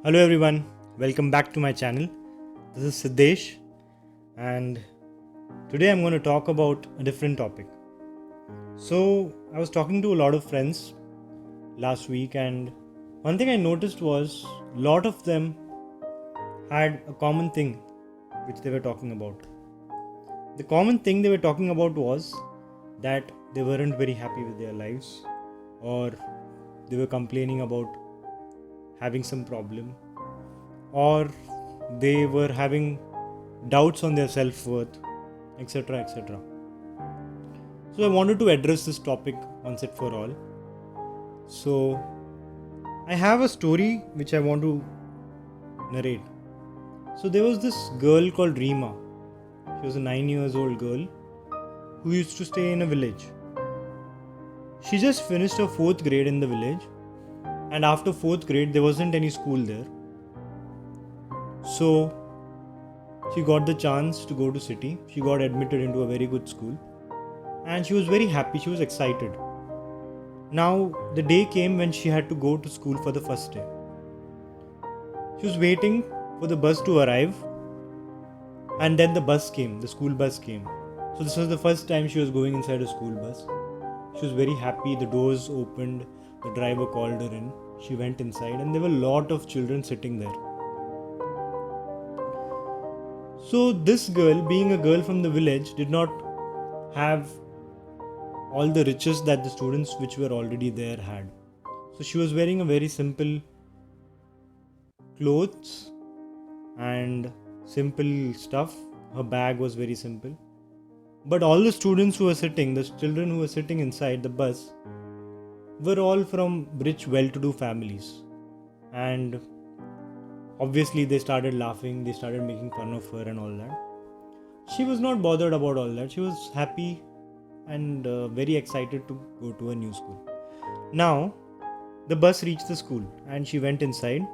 Hello everyone, welcome back to my channel. This is Siddesh, and today I'm going to talk about a different topic. So, I was talking to a lot of friends last week, and one thing I noticed was a lot of them had a common thing which they were talking about. The common thing they were talking about was that they weren't very happy with their lives, or they were complaining about having some problem, or they were having doubts on their self worth, etc. etc. So, I wanted to address this topic once and for all. So, I have a story which I want to narrate. So, there was this girl called Reema. She was a 9 years old girl who used to stay in a village. She just finished her 4th grade in the village, and after 4th grade, there wasn't any school there. So, she got the chance to go to city. She got admitted into a very good school, and she was very happy. She was excited. Now, the day came when she had to go to school for the first day. She was waiting for the bus to arrive, and then the bus came, the school bus came. So, this was the first time she was going inside a school bus. She was very happy. The doors opened, the driver called her in. She went inside, and there were a lot of children sitting there. So, this girl, being a girl from the village, did not have all the riches that the students which were already there had. So, she was wearing a very simple clothes and simple stuff. Her bag was very simple. But all the students who were sitting, the children who were sitting inside the bus, were all from rich, well to do families. And obviously, they started laughing, they started making fun of her and all that. She was not bothered about all that. She was happy and very excited to go to a new school. Now, the bus reached the school and she went inside.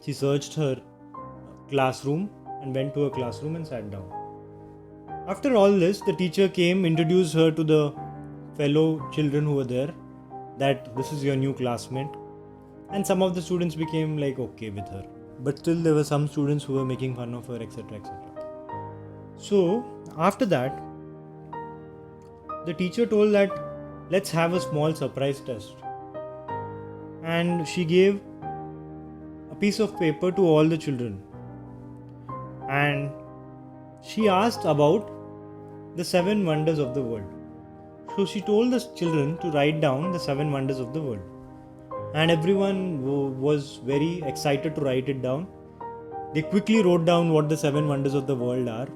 She searched her classroom and went to her classroom and sat down. After all this, the teacher came, introduced her to the fellow children who were there, that this is your new classmate. And some of the students became like okay with her. But still, there were some students who were making fun of her, etc. etc. So, after that, the teacher told that let's have a small surprise test. And she gave a piece of paper to all the children. And she asked about the 7 wonders of the world. So she told the children to write down the 7 wonders of the world. And everyone was very excited to write it down. They quickly wrote down what the 7 wonders of the world are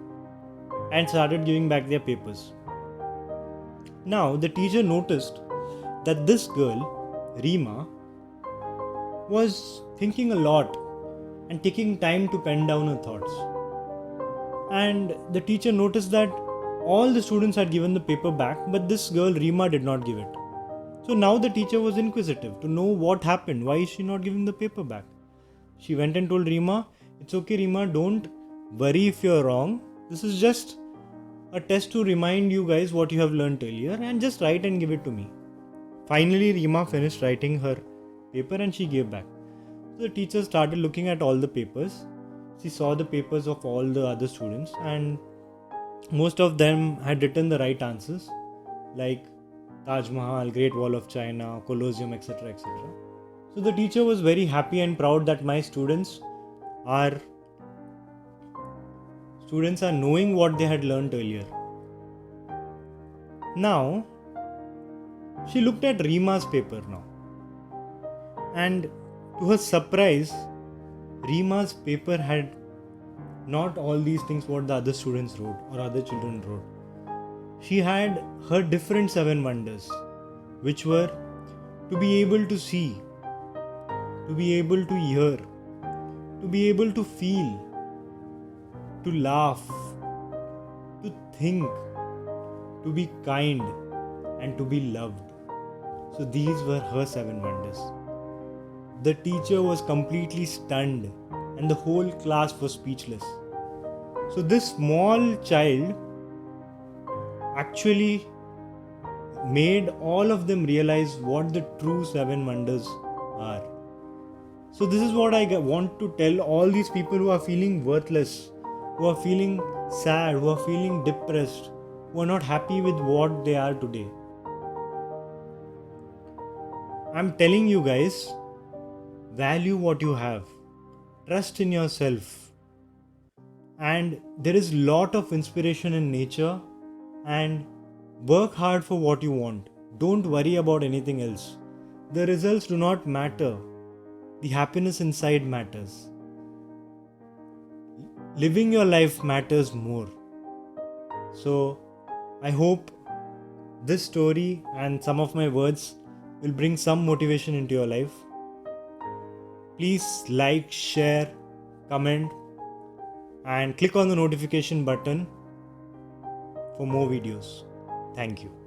and started giving back their papers. Now, the teacher noticed that this girl, Reema, was thinking a lot and taking time to pen down her thoughts. And the teacher noticed that all the students had given the paper back, but this girl, Reema, did not give it. So now the teacher was inquisitive to know what happened. Why is she not giving the paper back? She went and told Reema, it's okay, Reema, don't worry if you're wrong. This is just a test to remind you guys what you have learned earlier, and just write and give it to me. Finally, Reema finished writing her paper and she gave back. So the teacher started looking at all the papers. She saw the papers of all the other students, and most of them had written the right answers, like Taj Mahal, Great Wall of China, Colosseum, etc. etc. So the teacher was very happy and proud that my students are knowing what they had learned earlier. Now, she looked at Reema's paper now. And to her surprise, Reema's paper had not all these things what the other students wrote or other children wrote. She had her different 7 wonders, which were to be able to see, to be able to hear, to be able to feel, to laugh, to think, to be kind, and to be loved. So these were her 7 wonders. The teacher was completely stunned and the whole class was speechless. So this small child actually made all of them realize what the true 7 wonders are. So this is what I want to tell all these people who are feeling worthless, who are feeling sad, who are feeling depressed, who are not happy with what they are today. I'm telling you guys, value what you have, trust in yourself, and there is lot of inspiration in nature, and work hard for what you want. Don't worry about anything else. The results do not matter. The happiness inside matters. Living your life matters more. So, I hope this story and some of my words will bring some motivation into your life. Please like, share, comment, and click on the notification button for more videos. Thank you.